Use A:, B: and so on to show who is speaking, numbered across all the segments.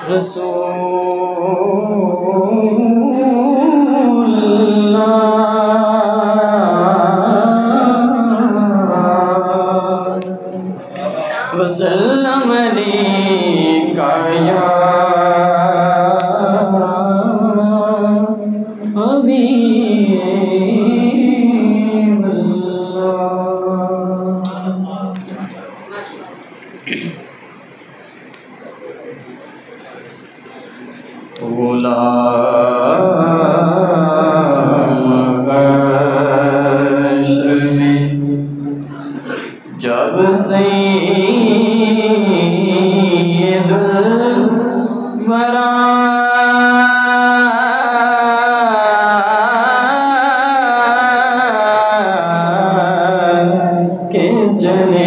A: रसूल अल्लाह वसल्लम अलैका या हबीब जब सैयदुल वरा के जने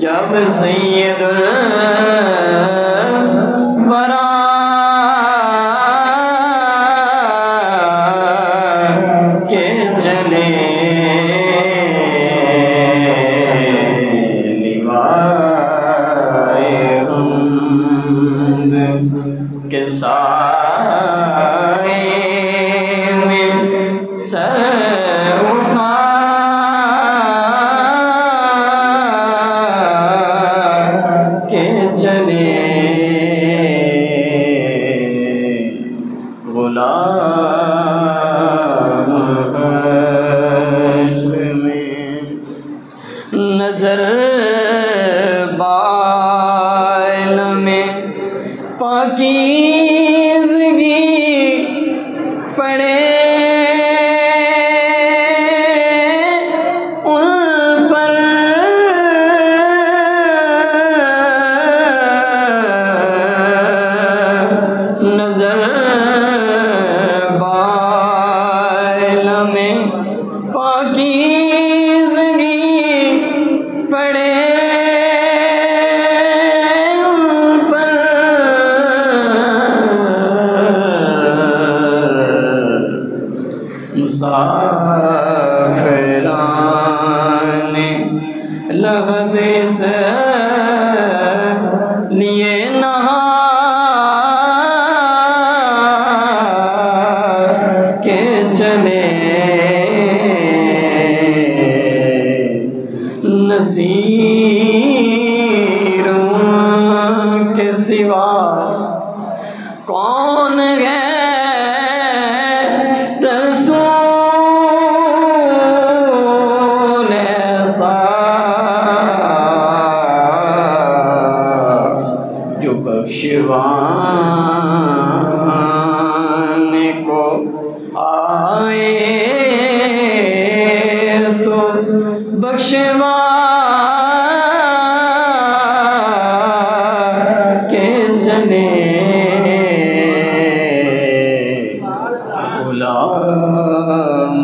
A: जब सैयदुल वरा के चले लिवाए हमद के साए में सर उठा के चले गुलाम हश्र में नजर बाल में पाकीज़गी पड़े उन पर नजर बाल में पाकीज़गी पड़े उन पर मुसाफिराने लग़द से लिए नहा के चले नसीरों के सिवा कौन है रसूल ऐसा जो बख्शवाने को आए तो बख्शवा के चले गुलाम